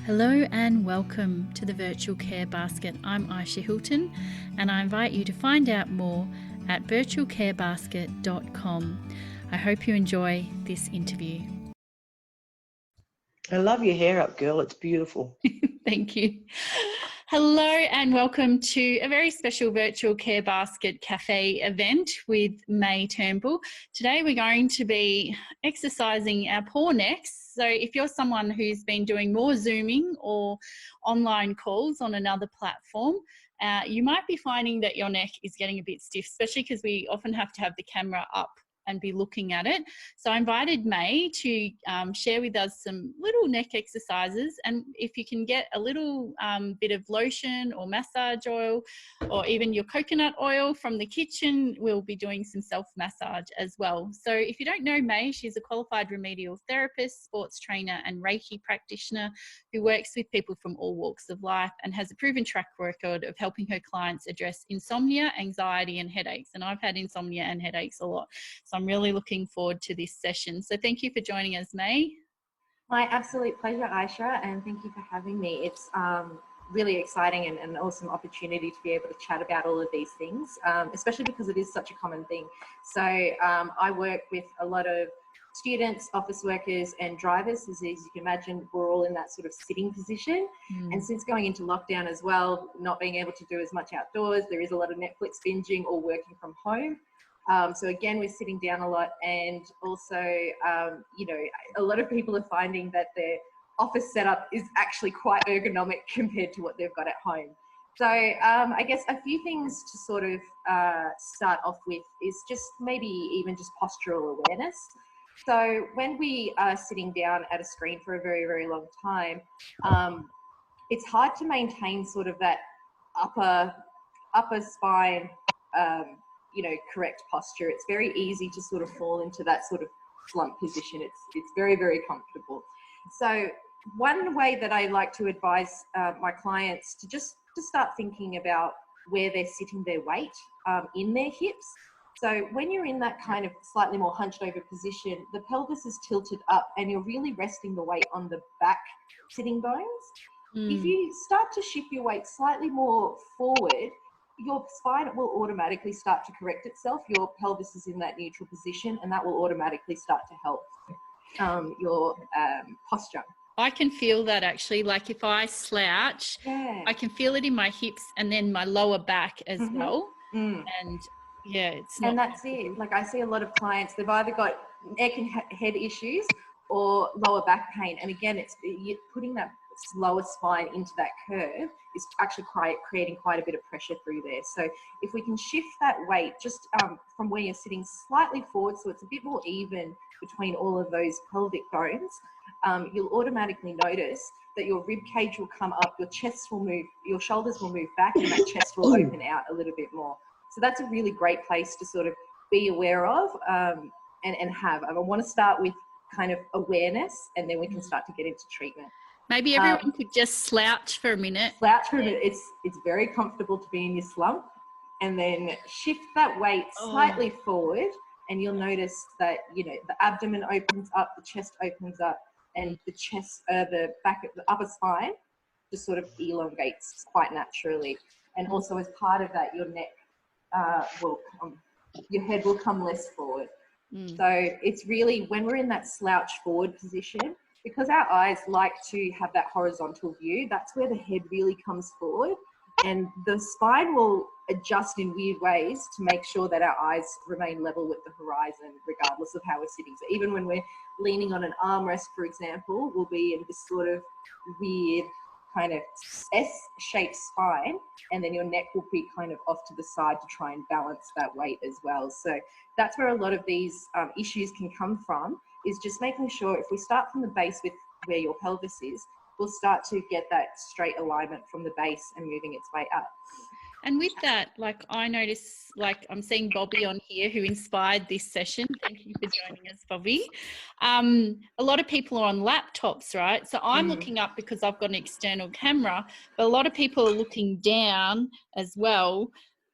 Hello and welcome to the Virtual Care Basket. I'm Ayesha Hilton and I invite you to find out more at virtualcarebasket.com. I hope you enjoy this interview. I love your hair up, girl. It's beautiful. Thank you. Hello and welcome to a very special Virtual Care Basket Cafe event with Mei Turnbull. Today we're going to be exercising our poor necks. So if you're someone who's been doing more Zooming or online calls on another platform, you might be finding that your neck is getting a bit stiff, especially because we often have to have the camera up and be looking at it. So I invited Mei to share with us some little neck exercises, and if you can get a little bit of lotion or massage oil or even your coconut oil from the kitchen, we'll be doing some self-massage as well. So if you don't know Mei, she's a qualified remedial therapist, sports trainer and Reiki practitioner who works with people from all walks of life and has a proven track record of helping her clients address insomnia, anxiety and headaches. And I've had insomnia and headaches a lot. So I'm really looking forward to this session. So thank you for joining us, Mei. My absolute pleasure, Ayesha, and thank you for having me. It's really exciting and an awesome opportunity to be able to chat about all of these things, especially because it is such a common thing. So I work with a lot of students, office workers and drivers. As you can imagine, we're all in that sort of sitting position. And since going into lockdown as well, not being able to do as much outdoors, there is a lot of Netflix binging or working from home. So again, we're sitting down a lot, and also, a lot of people are finding that their office setup is actually quite ergonomic compared to what they've got at home. So I guess a few things to sort of start off with is just maybe even just postural awareness. So when we are sitting down at a screen for a very, very long time, it's hard to maintain sort of that upper spine, correct posture. It's very easy to sort of fall into that sort of slump position. It's very, very comfortable. So one way that I like to advise my clients to start thinking about where they're sitting their weight in their hips. So when you're in that kind of slightly more hunched over position, the pelvis is tilted up and you're really resting the weight on the back sitting bones. If you start to shift your weight slightly more forward, your spine will automatically start to correct itself. Your pelvis is in that neutral position, and that will automatically start to help your posture. I can feel that actually. Like if I slouch, I can feel it in my hips and then my lower back as well. And yeah, it's not. And that's it. Like I see a lot of clients, they've either got neck and head issues or lower back pain. And again, it's putting that lower spine into that curve is actually creating quite a bit of pressure through there. So if we can shift that weight just from where you're sitting slightly forward, so it's a bit more even between all of those pelvic bones, you'll automatically notice that your rib cage will come up, your chest will move, your shoulders will move back, and that chest will open out a little bit more. So that's a really great place to sort of be aware of and have. I want to start with kind of awareness, and then we can start to get into treatment. Maybe everyone could just slouch for a minute. Slouch for a minute. It's very comfortable to be in your slump, and then shift that weight slightly forward, and you'll notice that the abdomen opens up, the chest opens up, and the chest, the upper spine, just sort of elongates quite naturally. And also, as part of that, your neck your head will come less forward. So it's really when we're in that slouch forward position, because our eyes like to have that horizontal view, that's where the head really comes forward, and the spine will adjust in weird ways to make sure that our eyes remain level with the horizon regardless of how we're sitting. So even when we're leaning on an armrest, for example, we'll be in this sort of weird kind of S-shaped spine, and then your neck will be kind of off to the side to try and balance that weight as well. So that's where a lot of these issues can come from, is just making sure if we start from the base with where your pelvis is, we'll start to get that straight alignment from the base and moving its way up. And with that, like I notice, like I'm seeing Bobby on here who inspired this session. Thank you for joining us, Bobby. A lot of people are on laptops, right? So I'm looking up because I've got an external camera, but a lot of people are looking down as well.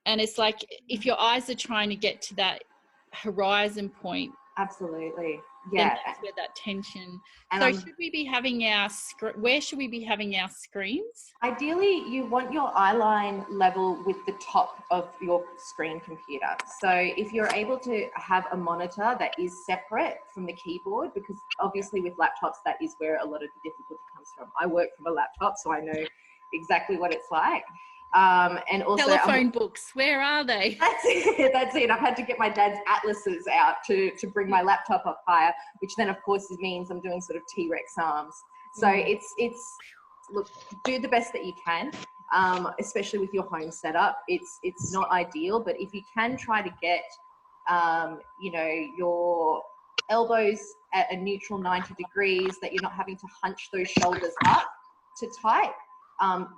And it's like if your eyes are trying to get to that horizon point. Absolutely. Yeah. then that's where that tension. And so should we be having our where should we be having our screens? Ideally, you want your eye line level with the top of your screen computer. So if you're able to have a monitor that is separate from the keyboard, because obviously with laptops, that is where a lot of the difficulty comes from. I work from a laptop, so I know exactly what it's like. And also telephone books, where are they? That's it. I've had to get my dad's atlases out to bring my laptop up higher, which then of course means I'm doing sort of T-Rex arms. So it's look, do the best that you can, especially with your home setup. It's not ideal, but if you can try to get you know, your elbows at a neutral 90 degrees, that you're not having to hunch those shoulders up to type,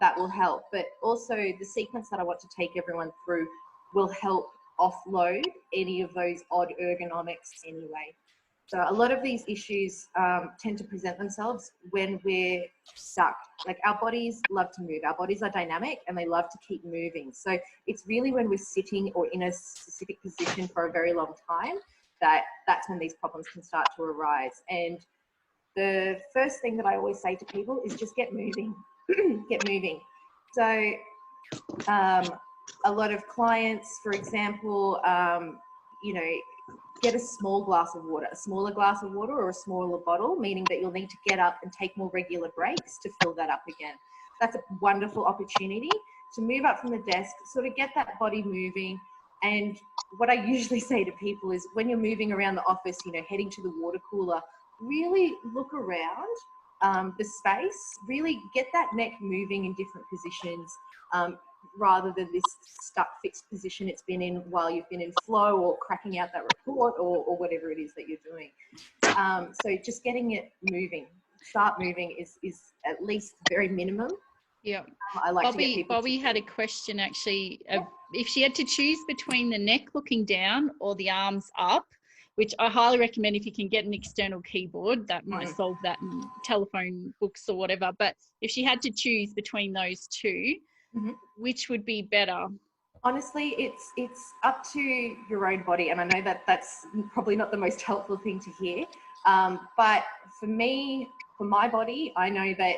that will help. But also the sequence that I want to take everyone through will help offload any of those odd ergonomics anyway. So a lot of these issues tend to present themselves when we're stuck. Like, our bodies love to move. Our bodies are dynamic and they love to keep moving. So it's really when we're sitting or in a specific position for a very long time that's when these problems can start to arise. And the first thing that I always say to people is just get moving. Get moving. So a lot of clients, for example, you know, get a small glass of water, a smaller glass of water or a smaller bottle, meaning that you'll need to get up and take more regular breaks to fill that up again. That's a wonderful opportunity to move up from the desk, sort of get that body moving. And what I usually say to people is, when you're moving around the office, you know, heading to the water cooler, really look around the space, really get that neck moving in different positions, rather than this stuck fixed position it's been in while you've been in flow or cracking out that report or whatever it is that you're doing. So just getting it moving, start moving is at least very minimum. Yeah. I like to get people Bobby had a question actually, if she had to choose between the neck looking down or the arms up, which I highly recommend if you can get an external keyboard, that might solve that, in telephone books or whatever. But if she had to choose between those two, which would be better? Honestly, it's up to your own body. And I know that that's probably not the most helpful thing to hear. But for me, for my body, I know that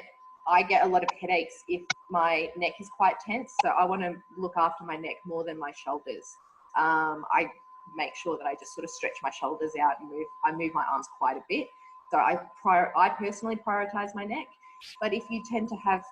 I get a lot of headaches if my neck is quite tense. So I want to look after my neck more than my shoulders. I make sure that I just sort of stretch my shoulders out and move my arms quite a bit. So I personally prioritize my neck. But if you tend to have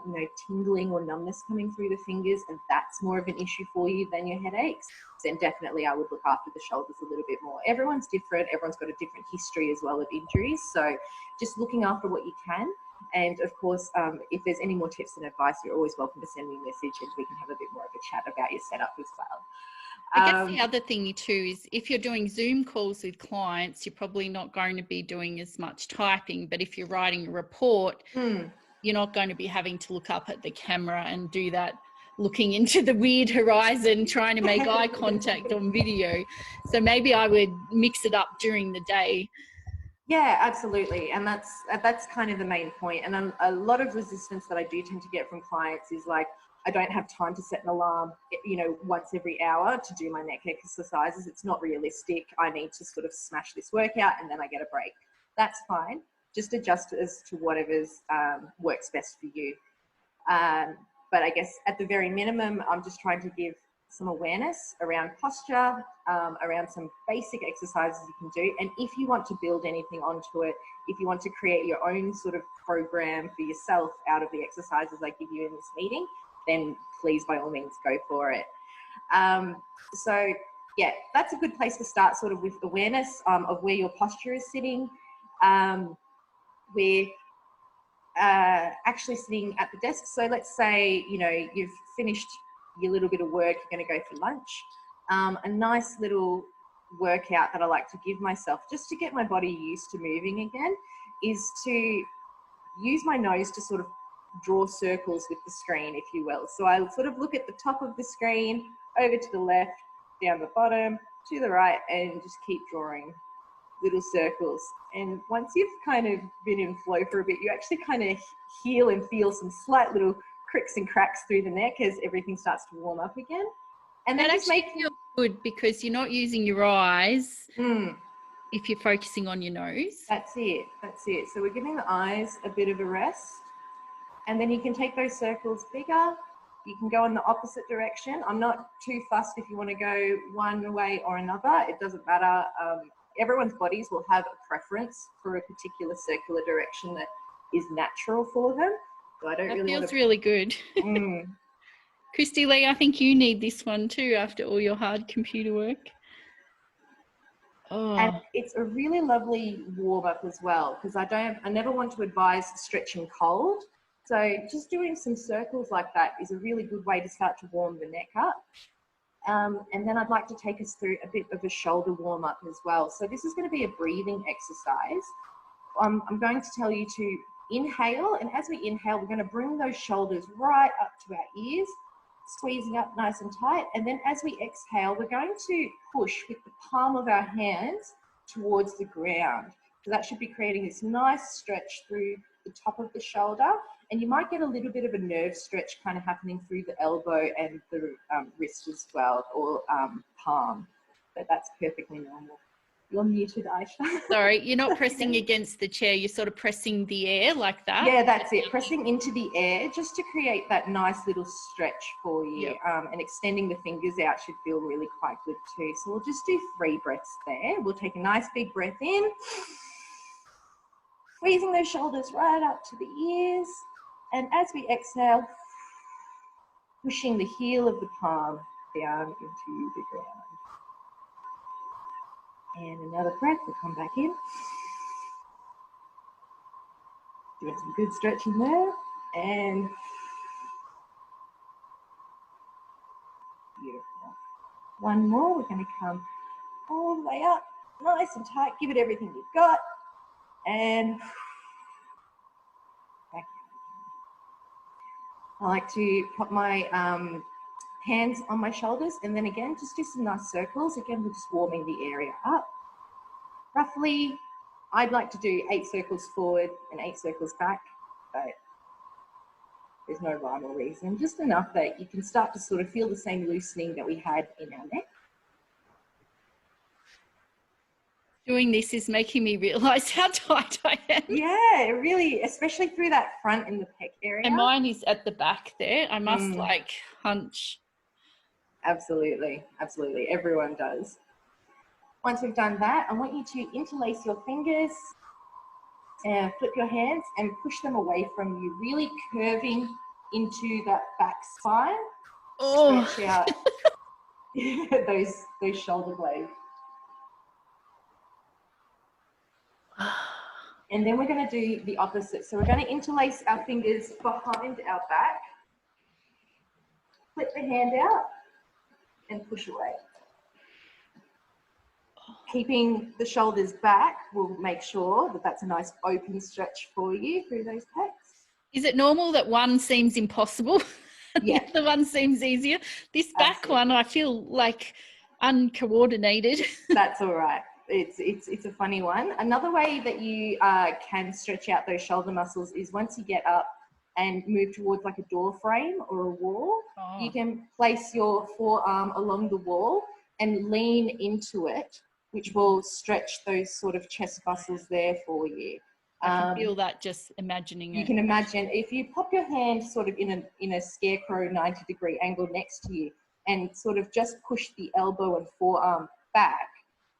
you know, tingling or numbness coming through the fingers, and that's more of an issue for you than your headaches, then definitely I would look after the shoulders a little bit more. Everyone's different. Everyone's got a different history as well of injuries. So just looking after what you can. And of course, if there's any more tips and advice, you're always welcome to send me a message and we can have a bit more of a chat about your setup as well. I guess the other thing too is, if you're doing Zoom calls with clients, you're probably not going to be doing as much typing. But if you're writing a report, you're not going to be having to look up at the camera and do that, looking into the weird horizon, trying to make eye contact on video. So maybe I would mix it up during the day. Yeah, absolutely. And that's kind of the main point. And a lot of resistance that I do tend to get from clients is like, I don't have time to set an alarm, you know, once every hour to do my neck exercises. It's not realistic. I need to sort of smash this workout and then I get a break. That's fine. Just adjust as to whatever's works best for you. But I guess at the very minimum, I'm just trying to give some awareness around posture, around some basic exercises you can do. And if you want to build anything onto it, if you want to create your own sort of program for yourself out of the exercises I give you in this meeting, then please, by all means, go for it. So yeah, that's a good place to start, sort of with awareness of where your posture is sitting. We're actually sitting at the desk. So let's say, you know, you've finished your little bit of work, you're going to go for lunch. A nice little workout that I like to give myself, just to get my body used to moving again, is to use my nose to sort of draw circles with the screen, if you will. So I'll sort of look at the top of the screen, over to the left, down the bottom, to the right, and just keep drawing little circles. And once you've kind of been in flow for a bit, you actually kind of heal and feel some slight little cricks and cracks through the neck as everything starts to warm up again. And then that just actually feels good, because you're not using your eyes. if you're focusing on your nose. That's it. That's it. So we're giving the eyes a bit of a rest. And then you can take those circles bigger. You can go in the opposite direction. I'm not too fussed if you want to go one way or another. It doesn't matter. Everyone's bodies will have a preference for a particular circular direction that is natural for them. So I don't That really feels want to... really good. Mm. Christy Lee, I think you need this one too after all your hard computer work. Oh. And it's a really lovely warm up as well, because I never want to advise stretching cold. So just doing some circles like that is a really good way to start to warm the neck up. And then I'd like to take us through a bit of a shoulder warm up as well. So this is going to be a breathing exercise. I'm going to tell you to inhale, and as we inhale, we're going to bring those shoulders right up to our ears, squeezing up nice and tight. And then as we exhale, we're going to push with the palm of our hands towards the ground. So that should be creating this nice stretch through the top of the shoulder. And you might get a little bit of a nerve stretch kind of happening through the elbow and the wrist as well, or palm. But that's perfectly normal. You're muted, Ayesha. Sorry, you're not pressing against the chair. You're sort of pressing the air like that. Yeah, that's it. Pressing into the air just to create that nice little stretch for you. Yep. And extending the fingers out should feel really quite good too. So we'll just do 3 breaths there. We'll take a nice big breath in. Squeezing those shoulders right up to the ears. And as we exhale, pushing the heel of the palm down into the ground. And another breath, we'll come back in. Doing some good stretching there. And beautiful. One more, we're going to come all the way up, nice and tight. Give it everything you've got. And back. I like to put my hands on my shoulders, and then again, just do some nice circles. Again, we're just warming the area up. Roughly, I'd like to do 8 circles forward and 8 circles back, but there's no rhyme or reason. Just enough that you can start to sort of feel the same loosening that we had in our neck. Doing this is making me realise how tight I am. Yeah, really, especially through that front and the pec area. And mine is at the back there. I must like hunch. Absolutely, absolutely. Everyone does. Once we've done that, I want you to interlace your fingers and flip your hands and push them away from you, really curving into that back spine. Oh. Stretch out those shoulder blades. And then we're going to do the opposite. So we're going to interlace our fingers behind our back, flip the hand out, and push away. Keeping the shoulders back will make sure that that's a nice open stretch for you through those pecs. Is it normal that one seems impossible? Yeah. The other one seems easier? This back one, I feel like uncoordinated. That's all right. It's a funny one. Another way that you can stretch out those shoulder muscles is once you get up and move towards like a door frame or a wall, you can place your forearm along the wall and lean into it, which will stretch those sort of chest muscles there for you. I can feel that just imagining it. You can imagine if you pop your hand sort of in a scarecrow 90-degree angle next to you and sort of just push the elbow and forearm back,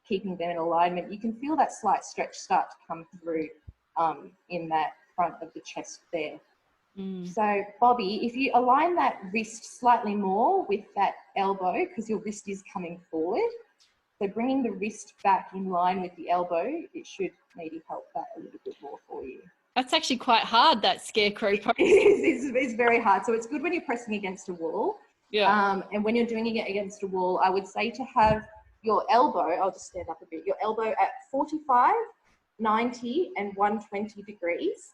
keeping them in alignment, you can feel that slight stretch start to come through in that front of the chest there. So Bobby, if you align that wrist slightly more with that elbow, because your wrist is coming forward, so bringing the wrist back in line with the elbow, it should maybe help that a little bit more for you. That's actually quite hard, that scarecrow pose. It's very hard. So it's good when you're pressing against a wall. Yeah. And when you're doing it against a wall, I would say to have your elbow, I'll just stand up a bit, your elbow at 45, 90 and 120 degrees.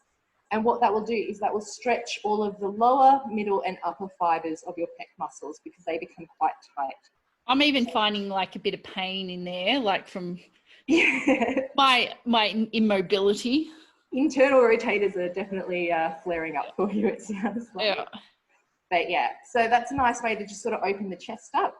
And what that will do is that will stretch all of the lower, middle and upper fibers of your pec muscles because they become quite tight. I'm even finding like a bit of pain in there, like from my immobility. Internal rotators are definitely flaring up for you, it sounds like. Yeah. But yeah, so that's a nice way to just sort of open the chest up.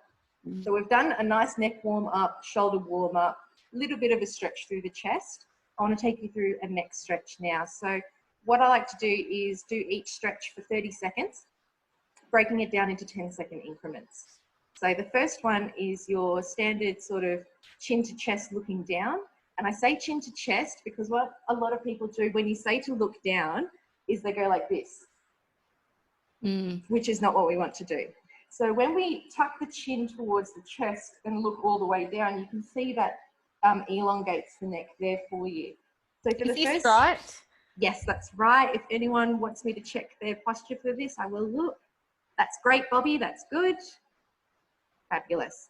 So we've done a nice neck warm up, shoulder warm up. little bit of a stretch through the chest. I want to take you through a neck stretch now. So what I like to do is do each stretch for 30 seconds, breaking it down into 10-second increments. So the first one is your standard sort of chin to chest looking down. And I say chin to chest because what a lot of people do when you say to look down is they go like this, which is not what we want to do. So when we tuck the chin towards the chest and look all the way down, you can see that elongates the neck there for you. So for Is this right? Yes, that's right. If anyone wants me to check their posture for this, I will look. That's great, Bobby. That's good. Fabulous.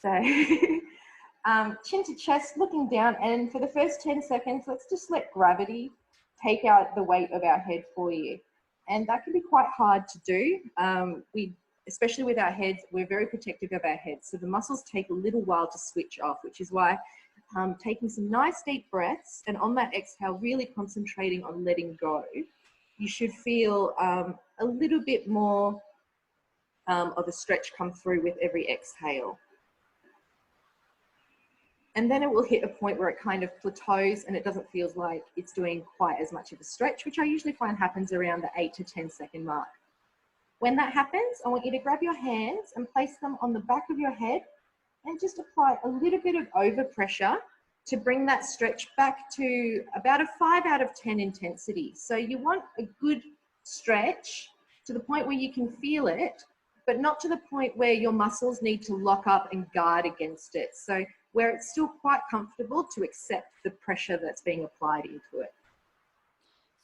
So chin to chest, looking down. And for the first 10 seconds, let's just let gravity take out the weight of our head for you. And that can be quite hard to do. Especially with our heads, we're very protective of our heads. So the muscles take a little while to switch off, which is why taking some nice deep breaths and on that exhale, really concentrating on letting go, you should feel a little bit more of a stretch come through with every exhale. And then it will hit a point where it kind of plateaus and it doesn't feel like it's doing quite as much of a stretch, which I usually find happens around the 8 to 10 second mark. When that happens, I want you to grab your hands and place them on the back of your head and just apply a little bit of overpressure to bring that stretch back to about a 5 out of 10 intensity. So you want a good stretch to the point where you can feel it, but not to the point where your muscles need to lock up and guard against it. So where it's still quite comfortable to accept the pressure that's being applied into it.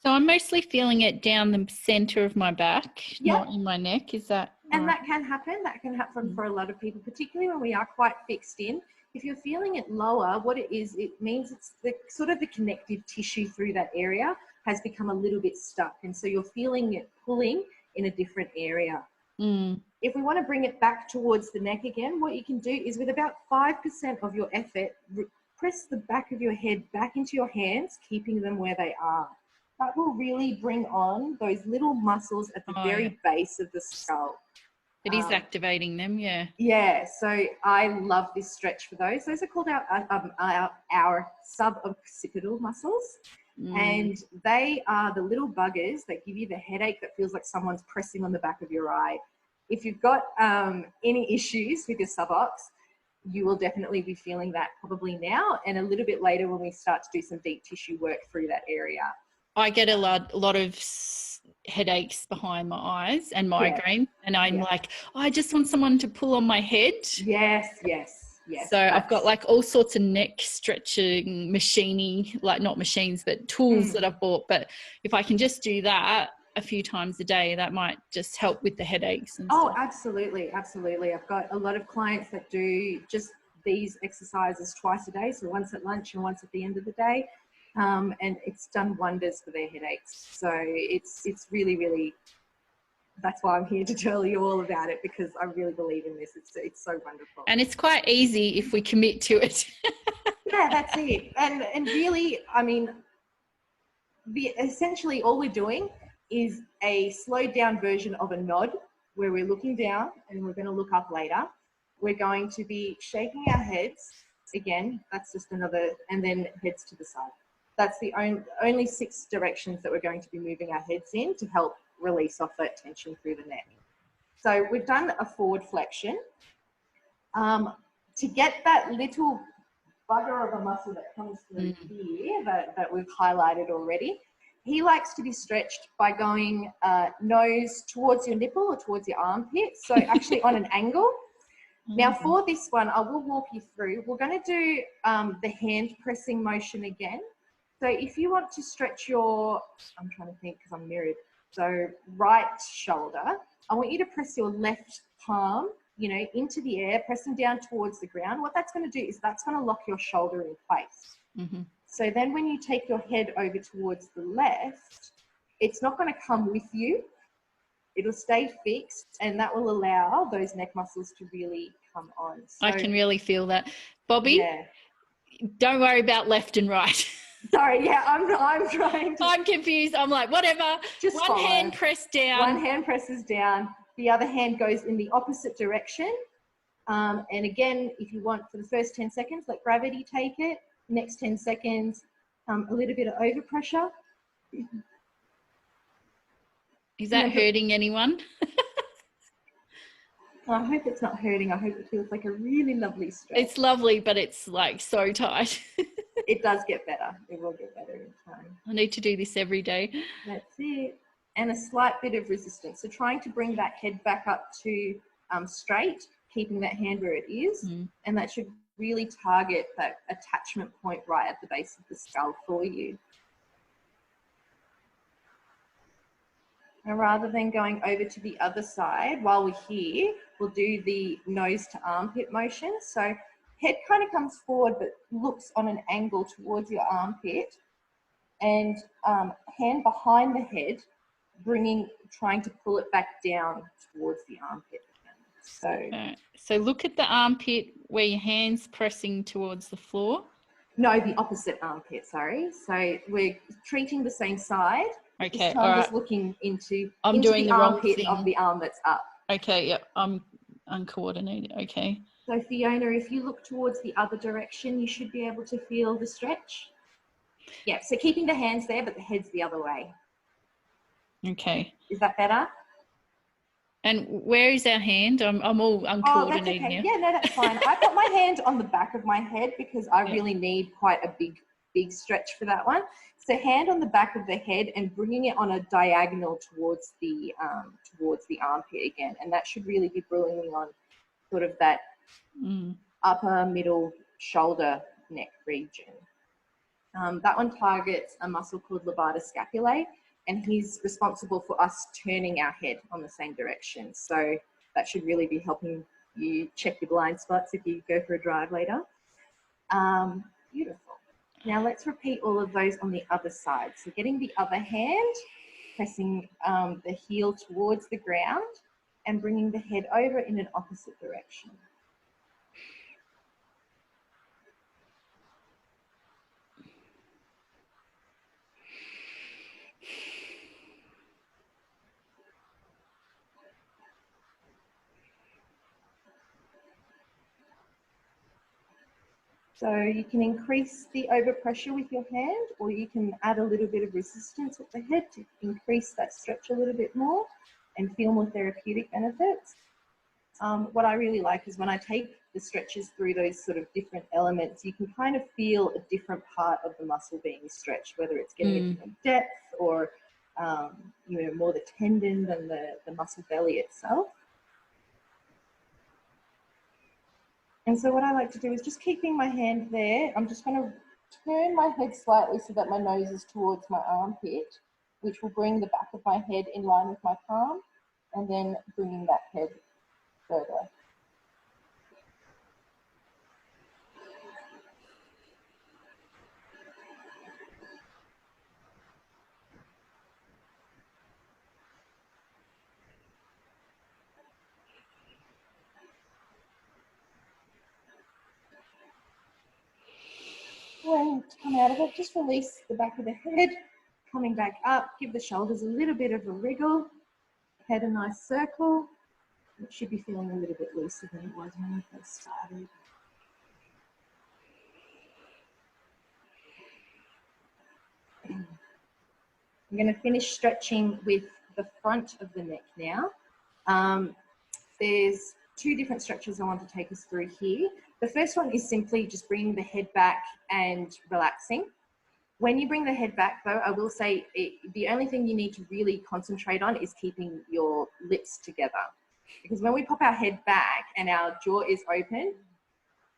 So I'm mostly feeling it down the center of my back, not in my neck. Is that And that can happen. That can happen for a lot of people, particularly when we are quite fixed in. If you're feeling it lower, what it is, it means it's the sort of the connective tissue through that area has become a little bit stuck. And so you're feeling it pulling in a different area. If we want to bring it back towards the neck again, what you can do is with about 5% of your effort, press the back of your head back into your hands, keeping them where they are. That will really bring on those little muscles at the very base of the skull. It is activating them, yeah. Yeah, so I love this stretch for those. Those are called our sub-occipital muscles. And they are the little buggers that give you the headache that feels like someone's pressing on the back of your eye. If you've got any issues with your sub-ocs, you will definitely be feeling that probably now and a little bit later when we start to do some deep tissue work through that area. I get a lot of headaches behind my eyes and migraine, and I'm like, I just want someone to pull on my head. Yes. So I've got like all sorts of neck stretching machiney, like not machines, but tools that I've bought. But if I can just do that a few times a day, that might just help with the headaches. And stuff. Absolutely. I've got a lot of clients that do just these exercises twice a day. So once at lunch and once at the end of the day. And it's done wonders for their headaches. So it's really, really, that's why I'm here to tell you all about it, because I really believe in this. It's so wonderful. And it's quite easy if we commit to it. Yeah, that's it. And really, I mean, essentially all we're doing is a slowed down version of a nod where we're looking down and we're going to look up later. We're going to be shaking our heads. Again, that's just another, and then heads to the side. That's the only 6 directions that we're going to be moving our heads in to help release off that tension through the neck. So we've done a forward flexion. To get that little bugger of a muscle that comes through here that we've highlighted already, he likes to be stretched by going nose towards your nipple or towards your armpit, so actually on an angle. Now for this one, I will walk you through. We're going to do the hand pressing motion again. So if you want to stretch your, I'm trying to think because I'm mirrored. So right shoulder, I want you to press your left palm, into the air, pressing down towards the ground. What that's going to do is that's going to lock your shoulder in place. So then when you take your head over towards the left, it's not going to come with you. It'll stay fixed, and that will allow those neck muscles to really come on. So, I can really feel that. Bobby, don't worry about left and right. Sorry, I'm trying to. I'm confused. I'm like, whatever. Just one hand pressed down. One hand presses down. The other hand goes in the opposite direction. And again, if you want, for the first 10 seconds, let gravity take it. Next 10 seconds, a little bit of overpressure. Is that hurting anyone? I hope it's not hurting. I hope it feels like a really lovely stretch. It's lovely, but it's like so tight. It does get better. It will get better in time. I need to do this every day. That's it. And a slight bit of resistance. So trying to bring that head back up to straight, keeping that hand where it is. And that should really target that attachment point right at the base of the skull for you. And rather than going over to the other side, while we're here, we'll do the nose to armpit motion. So head kind of comes forward but looks on an angle towards your armpit, and hand behind the head, trying to pull it back down towards the armpit. So look at the armpit where your hand's pressing towards the floor. No, the opposite armpit, sorry. So we're treating the same side. Okay, this time all right. just looking into doing the wrong armpit thing. of the arm that's up. Okay, yeah, I'm uncoordinated. Okay. So Fiona, if you look towards the other direction, you should be able to feel the stretch. Yeah, so keeping the hands there, but the head's the other way. Okay. Is that better? And where is our hand? I'm all uncoordinated. Oh, that's okay. Now. Yeah, no, that's fine. I've got my hand on the back of my head because I really need quite a big stretch for that one. So hand on the back of the head and bringing it on a diagonal towards the armpit again, and that should really be bringing on sort of that upper middle shoulder neck region. That one targets a muscle called levator scapulae, and he's responsible for us turning our head on the same direction. So that should really be helping you check your blind spots if you go for a drive later. Beautiful. Now let's repeat all of those on the other side. So getting the other hand, pressing the heel towards the ground and bringing the head over in an opposite direction. So you can increase the overpressure with your hand, or you can add a little bit of resistance with the head to increase that stretch a little bit more and feel more therapeutic benefits. What I really like is when I take the stretches through those sort of different elements, you can kind of feel a different part of the muscle being stretched, whether it's getting a different depth or more the tendon than the muscle belly itself. And so what I like to do is just keeping my hand there, I'm just going to turn my head slightly so that my nose is towards my armpit, which will bring the back of my head in line with my palm, and then bringing that head further. When to come out of it, just release the back of the head, coming back up, give the shoulders a little bit of a wriggle, head a nice circle. It should be feeling a little bit looser than it was when I first started. I'm going to finish stretching with the front of the neck now. There's two different stretches I want to take us through here. The first one is simply just bringing the head back and relaxing. When you bring the head back, though, I will say the only thing you need to really concentrate on is keeping your lips together. Because when we pop our head back and our jaw is open,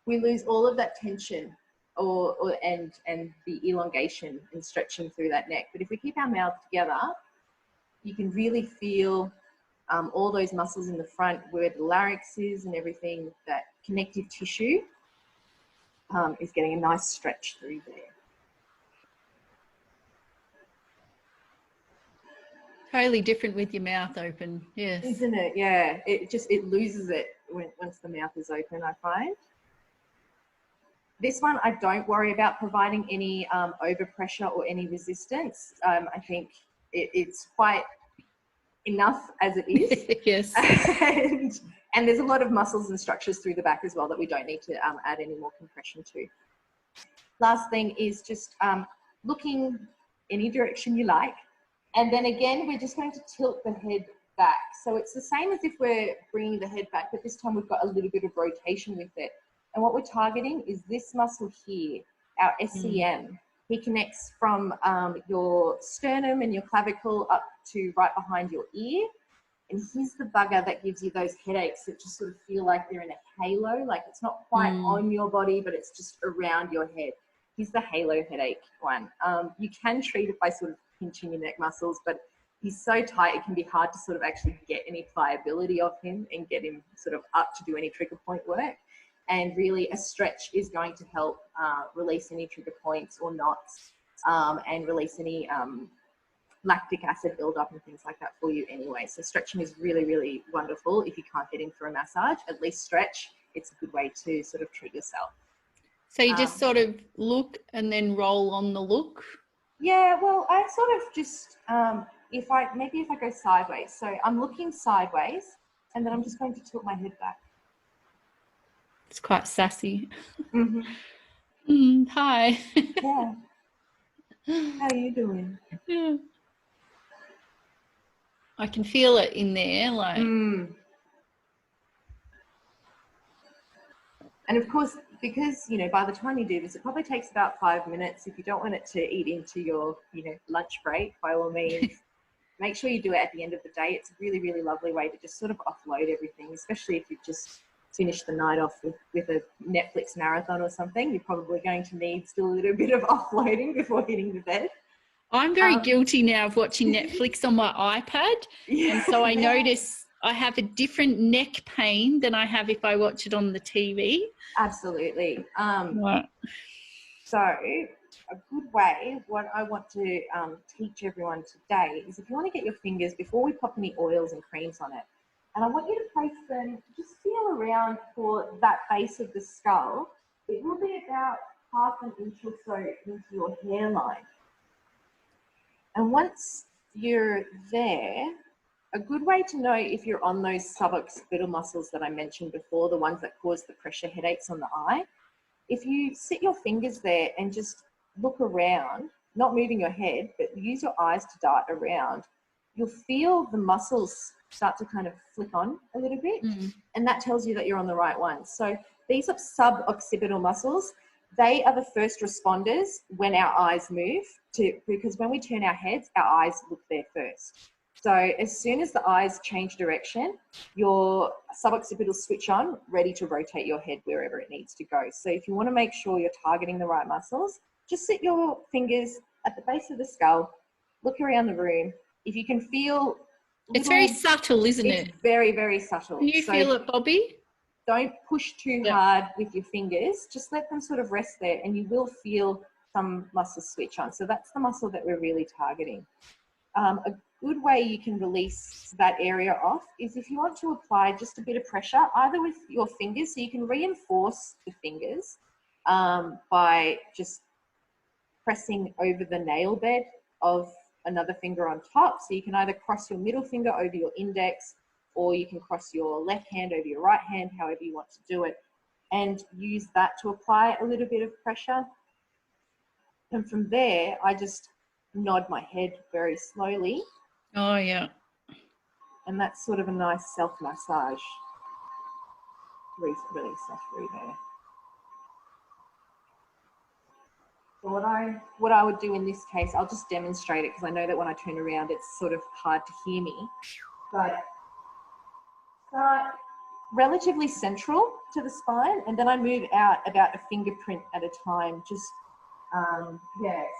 we lose all of that tension and the elongation and stretching through that neck. But if we keep our mouth together, you can really feel all those muscles in the front where the larynx is and everything, that connective tissue is getting a nice stretch through there. Totally different with your mouth open, yes. Isn't it? Yeah, it loses it once the mouth is open, I find. This one, I don't worry about providing any overpressure or any resistance. I think it's quite enough as it is. Yes. And there's a lot of muscles and structures through the back as well that we don't need to add any more compression to. Last thing is just looking any direction you like. And then again, we're just going to tilt the head back. So it's the same as if we're bringing the head back, but this time we've got a little bit of rotation with it. And what we're targeting is this muscle here, our SCM. He connects from your sternum and your clavicle up to right behind your ear. And he's the bugger that gives you those headaches that just sort of feel like they're in a halo, like it's not quite on your body, but it's just around your head. He's the halo headache one. You can treat it by sort of pinching your neck muscles, but he's so tight it can be hard to sort of actually get any pliability off him and get him sort of up to do any trigger point work. And really a stretch is going to help release any trigger points or knots and release any lactic acid buildup and things like that for you anyway. So stretching is really, really wonderful. If you can't get in for a massage, at least stretch. It's a good way to sort of treat yourself. So you just sort of look and then roll on the look? Yeah, well, I sort of just, if I go sideways. So I'm looking sideways and then I'm just going to tilt my head back. It's quite sassy. Mm-hmm. Hi. Yeah. How are you doing? Yeah. I can feel it in there, like. And of course, because, you know, by the time you do this, it probably takes about 5 minutes. If you don't want it to eat into your, you know, lunch break, by all means, make sure you do it at the end of the day. It's a really, really lovely way to just sort of offload everything, especially if you've just finished the night off with a Netflix marathon or something. You're probably going to need still a little bit of offloading before hitting the bed. I'm very guilty now of watching Netflix on my iPad. And so I notice I have a different neck pain than I have if I watch it on the TV. Absolutely. Right. So a good way, what I want to teach everyone today is if you want to get your fingers, before we pop any oils and creams on it, and I want you to place them, just feel around for that base of the skull. It will be about half an inch or so into your hairline. And once you're there, a good way to know if you're on those suboccipital muscles that I mentioned before, the ones that cause the pressure headaches on the eye, if you sit your fingers there and just look around, not moving your head, but use your eyes to dart around, you'll feel the muscles start to kind of flick on a little bit, and that tells you that you're on the right one. So these are suboccipital muscles. They are the first responders when our eyes move, because when we turn our heads, our eyes look there first. So as soon as the eyes change direction, your suboccipitals switch on, ready to rotate your head wherever it needs to go. So if you want to make sure you're targeting the right muscles, just sit your fingers at the base of the skull, look around the room. If you can feel... It's very subtle, isn't it? It's very, very subtle. Can you feel it, Bobby? Don't push too hard with your fingers. Just let them sort of rest there and you will feel some muscles switch on. So that's the muscle that we're really targeting. A good way you can release that area off is if you want to apply just a bit of pressure, either with your fingers, so you can reinforce the fingers by just pressing over the nail bed of another finger on top. So you can either cross your middle finger over your index, or you can cross your left hand over your right hand, however you want to do it, and use that to apply a little bit of pressure. And from there, I just nod my head very slowly. Oh, yeah. And that's sort of a nice self-massage. Really soft through there. So what I would do in this case, I'll just demonstrate it because I know that when I turn around, it's sort of hard to hear me. But start relatively central to the spine, and then I move out about a fingerprint at a time. Just,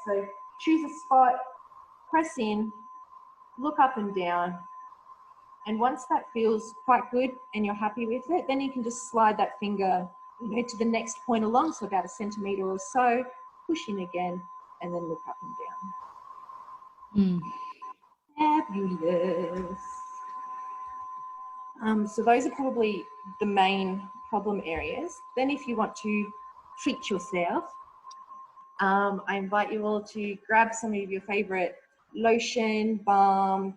so choose a spot, press in, look up and down. And once that feels quite good and you're happy with it, then you can just slide that finger, to the next point along, so about a centimetre or so, push in again, and then look up and down. Fabulous. So those are probably the main problem areas. Then if you want to treat yourself, I invite you all to grab some of your favourite lotion, balm,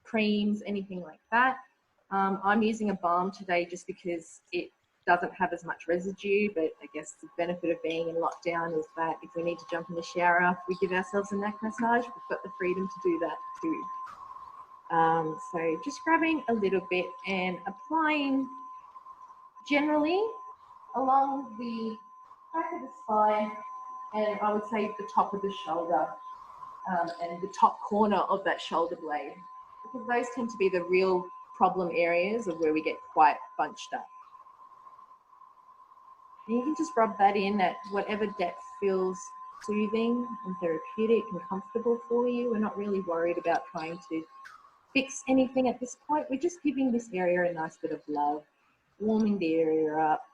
creams, anything like that. I'm using a balm today just because it doesn't have as much residue, but I guess the benefit of being in lockdown is that if we need to jump in the shower after we give ourselves a neck massage, we've got the freedom to do that too. So just grabbing a little bit and applying generally along the back of the spine, and I would say the top of the shoulder and the top corner of that shoulder blade, because those tend to be the real problem areas of where we get quite bunched up. And you can just rub that in at whatever depth feels soothing and therapeutic and comfortable for you. We're not really worried about trying to fix anything at this point. We're just giving this area a nice bit of love, warming the area up.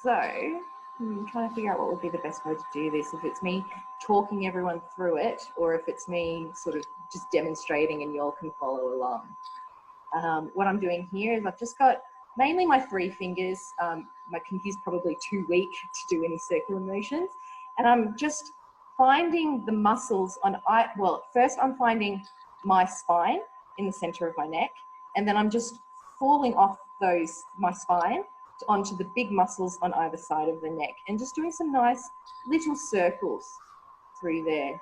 So I'm trying to figure out what would be the best way to do this, if it's me talking everyone through it or if it's me sort of just demonstrating and you all can follow along. What I'm doing here is I've just got mainly my 3 fingers. My pinky's probably too weak to do any circular motions, and I'm just finding the muscles on, first I'm finding my spine in the center of my neck, and then I'm just falling off my spine onto the big muscles on either side of the neck and just doing some nice little circles through there.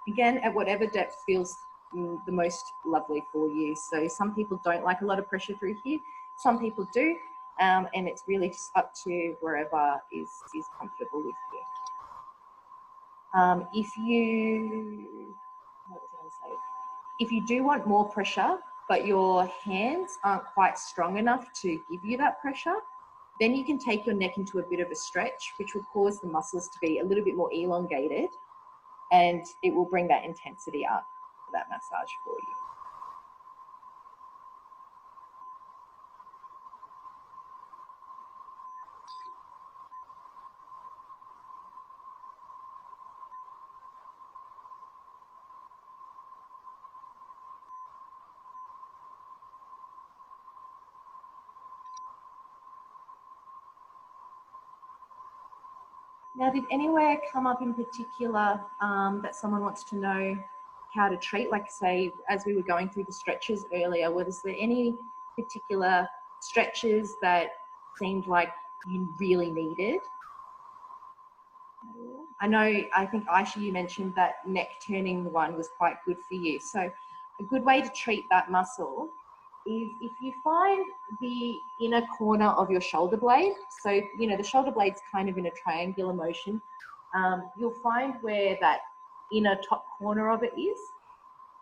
Again, at whatever depth feels the most lovely for you. So some people don't like a lot of pressure through here, some people do, and it's really just up to wherever is comfortable with you. If you do want more pressure, but your hands aren't quite strong enough to give you that pressure, then you can take your neck into a bit of a stretch, which will cause the muscles to be a little bit more elongated, and it will bring that intensity up for that massage for you. Now, did anywhere come up in particular that someone wants to know how to treat? Like, say, as we were going through the stretches earlier, was there any particular stretches that seemed like you really needed? I think Ayesha, you mentioned that neck turning one was quite good for you. So a good way to treat that muscle is if you find the inner corner of your shoulder blade, so, you know, the shoulder blade's kind of in a triangular motion, you'll find where that inner top corner of it is.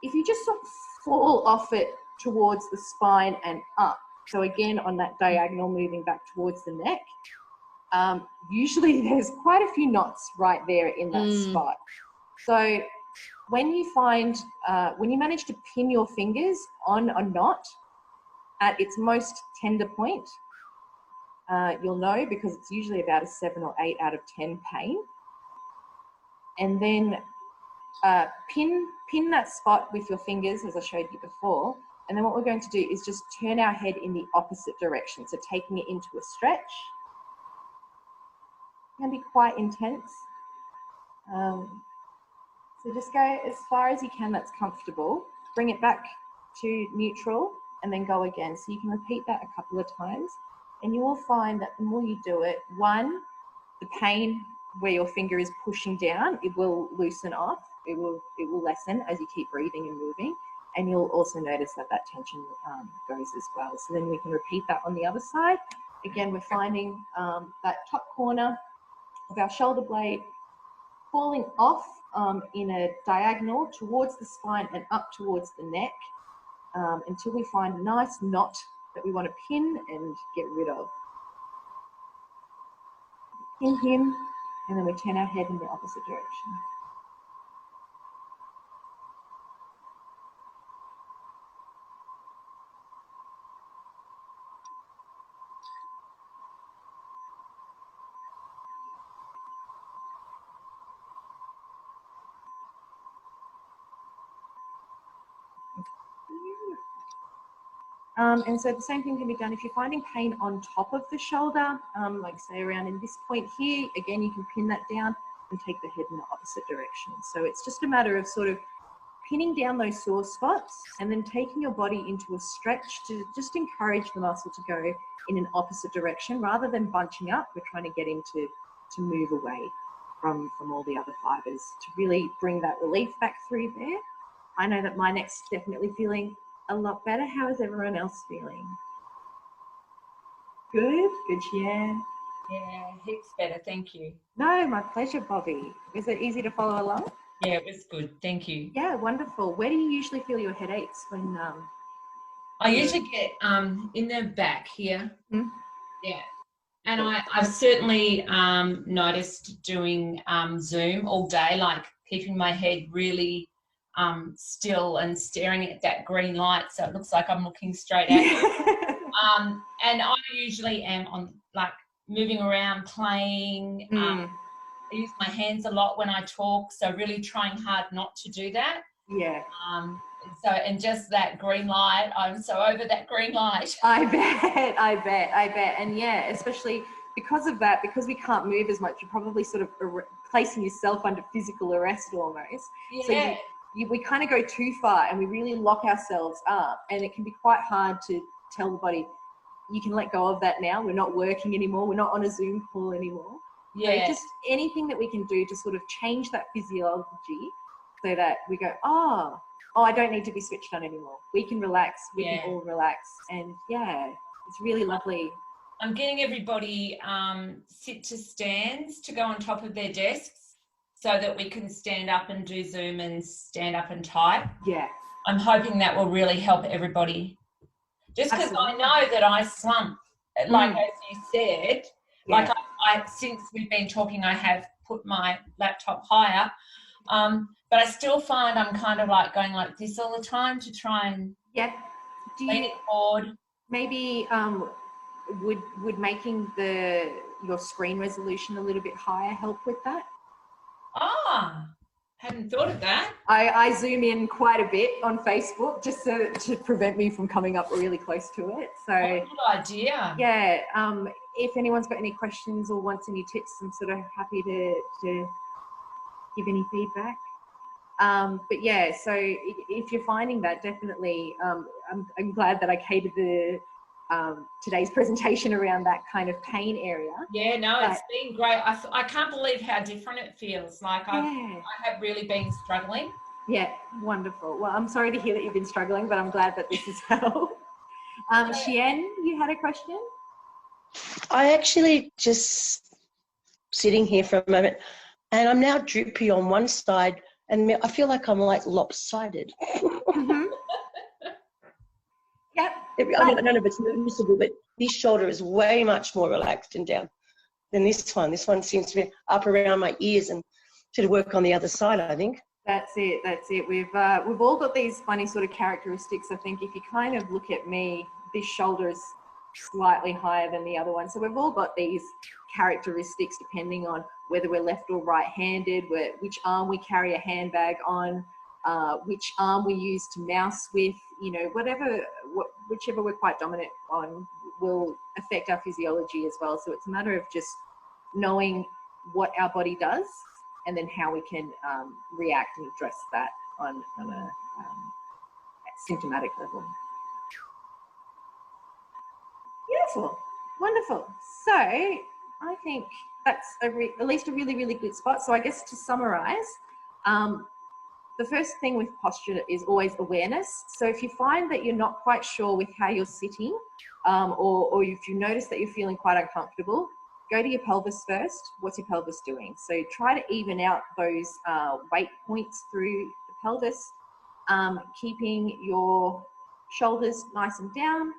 If you just sort of fall off it towards the spine and up, so again on that diagonal moving back towards the neck, usually there's quite a few knots right there in that spot. So when you manage to pin your fingers on a knot at its most tender point, you'll know, because it's usually about a 7 or 8 out of 10 pain. And then pin that spot with your fingers, as I showed you before. And then what we're going to do is just turn our head in the opposite direction. So taking it into a stretch. It can be quite intense. So just go as far as you can that's comfortable. Bring it back to neutral and then go again. So you can repeat that a couple of times, and you will find that the more you do it, one, the pain where your finger is pushing down, it will loosen off. It will lessen as you keep breathing and moving, and you'll also notice that that tension goes as well. So then we can repeat that on the other side. Again, we're finding that top corner of our shoulder blade falling off in a diagonal towards the spine and up towards the neck, until we find a nice knot that we want to pin and get rid of. Pin him, and then we turn our head in the opposite direction. And so the same thing can be done if you're finding pain on top of the shoulder, like say around in this point here. Again, you can pin that down and take the head in the opposite direction. So it's just a matter of sort of pinning down those sore spots and then taking your body into a stretch to just encourage the muscle to go in an opposite direction rather than bunching up. We're trying to get him to move away from all the other fibers to really bring that relief back through there. I know that my neck's definitely feeling a lot better. How is everyone else feeling? Good, yeah. Yeah, heaps better, thank you. No, my pleasure, Bobby. Is it easy to follow along? Yeah, it was good, thank you. Yeah, wonderful. Where do you usually feel your headaches when I usually get in the back here. Hmm? Yeah. And I've certainly noticed doing Zoom all day, like keeping my head really still and staring at that green light so it looks like I'm looking straight at it. And I usually am on like moving around, playing. I use my hands a lot when I talk, so really trying hard not to do that. Yeah. And just that green light, I'm so over that green light. I bet. And yeah, especially because of that, because we can't move as much, you're probably sort of placing yourself under physical arrest almost. Yeah. So we kind of go too far and we really lock ourselves up, and it can be quite hard to tell the body, you can let go of that now. We're not working anymore. We're not on a Zoom call anymore. Yeah. So just anything that we can do to sort of change that physiology so that we go, oh, I don't need to be switched on anymore. We can relax. We can all relax. And yeah, it's really lovely. I'm getting everybody sit to stands to go on top of their desks so that we can stand up and do Zoom and stand up and type. Yeah. I'm hoping that will really help everybody. Just because I know that I slump, like as you said, like I since we've been talking, I have put my laptop higher, but I still find I'm kind of like going like this all the time to try and lean it forward. Maybe would making your screen resolution a little bit higher help with that? Hadn't thought of that. I zoom in quite a bit on Facebook just to prevent me from coming up really close to it. So good idea. Yeah. If anyone's got any questions or wants any tips, I'm sort of happy to give any feedback. But yeah, so if you're finding that, definitely, I'm glad that I catered today's presentation around that kind of pain area. Yeah, no, it's been great. I can't believe how different it feels. Like I have really been struggling. Yeah, wonderful. Well, I'm sorry to hear that you've been struggling, but I'm glad that this has helped. Xian, you had a question? I actually just sitting here for a moment, and I'm now droopy on one side, and I feel like I'm like lopsided. Mm-hmm. Yep. I don't know if it's noticeable, but this shoulder is way much more relaxed and down than this one. This one seems to be up around my ears and to work on the other side, I think. That's it. We've all got these funny sort of characteristics. I think if you kind of look at me, this shoulder is slightly higher than the other one. So we've all got these characteristics depending on whether we're left or right-handed, which arm we carry a handbag on, which arm we use to mouse with, whichever we're quite dominant on will affect our physiology as well. So it's a matter of just knowing what our body does and then how we can react and address that on a symptomatic level. Beautiful, wonderful. So I think that's at least a really, really good spot. So I guess to summarize, the first thing with posture is always awareness. So if you find that you're not quite sure with how you're sitting, or if you notice that you're feeling quite uncomfortable, go to your pelvis first. What's your pelvis doing? So try to even out those weight points through the pelvis, keeping your shoulders nice and down.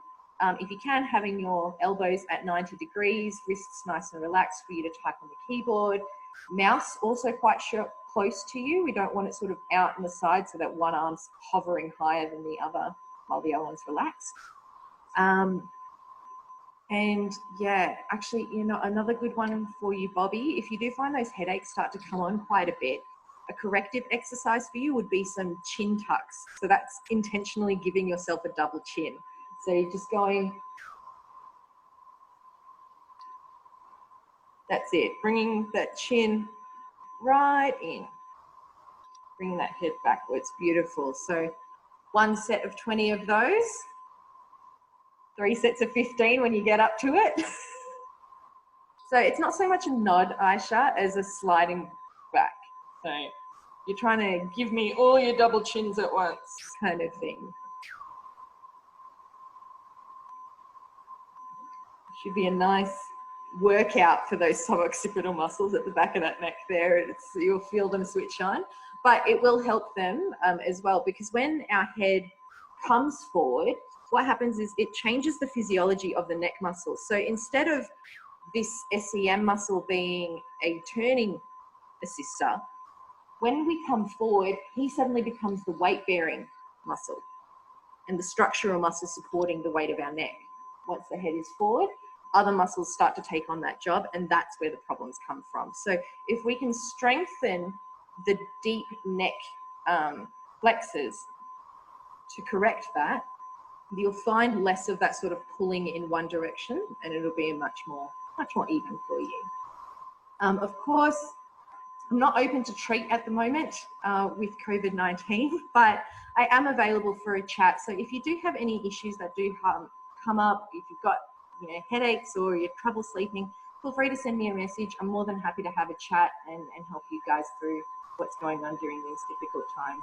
If you can, having your elbows at 90 degrees, wrists nice and relaxed for you to type on the keyboard. Mouse also quite close to you. We don't want it sort of out on the side so that one arm's hovering higher than the other while the other one's relaxed. And yeah, actually, another good one for you, Bobby, if you do find those headaches start to come on quite a bit, a corrective exercise for you would be some chin tucks. So that's intentionally giving yourself a double chin. So you're just going, that's it, bringing that chin right in, bringing that head backwards. Beautiful. So 1 set of 20 of those, 3 sets of 15 when you get up to it. So it's not so much a nod, Ayesha, as a sliding back. So you're trying to give me all your double chins at once kind of thing. Should be a nice workout for those suboccipital muscles at the back of that neck there. You'll feel them switch on, but it will help them as well, because when our head comes forward, what happens is it changes the physiology of the neck muscle. So instead of this SEM muscle being a turning assister, when we come forward, he suddenly becomes the weight-bearing muscle and the structural muscle supporting the weight of our neck. Once the head is forward, other muscles start to take on that job, and that's where the problems come from. So if we can strengthen the deep neck flexors to correct that, you'll find less of that sort of pulling in one direction, and it'll be much more even for you. Of course, I'm not open to treat at the moment with COVID-19, but I am available for a chat. So if you do have any issues that do come up, if you've got headaches or you're trouble sleeping, feel free to send me a message. I'm more than happy to have a chat and help you guys through what's going on during these difficult times.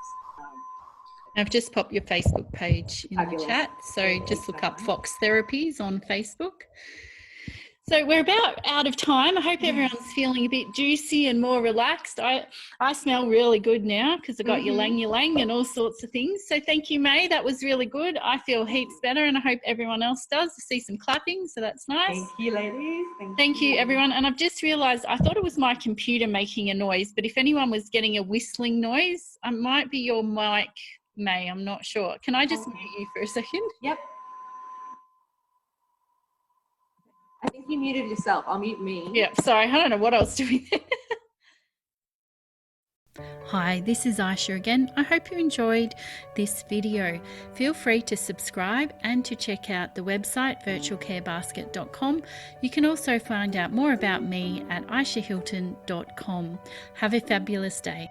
I've just popped your Facebook page in Fabulous. the chat, so just look up Fox Therapies on Facebook. So we're about out of time. I hope everyone's feeling a bit juicy and more relaxed. I smell really good now because I got ylang ylang and all sorts of things. So thank you, May. That was really good. I feel heaps better, and I hope everyone else does. I see some clapping, so that's nice. Thank you, ladies. Thank you, everyone. And I've just realised I thought it was my computer making a noise, but if anyone was getting a whistling noise, it might be your mic, May. I'm not sure. Can I just mute you for a second? Yep. I think you muted yourself. I'll mute me. Yeah, sorry. I don't know what I was doing there. Hi, this is Ayesha again. I hope you enjoyed this video. Feel free to subscribe and to check out the website virtualcarebasket.com. You can also find out more about me at aishahilton.com. Have a fabulous day.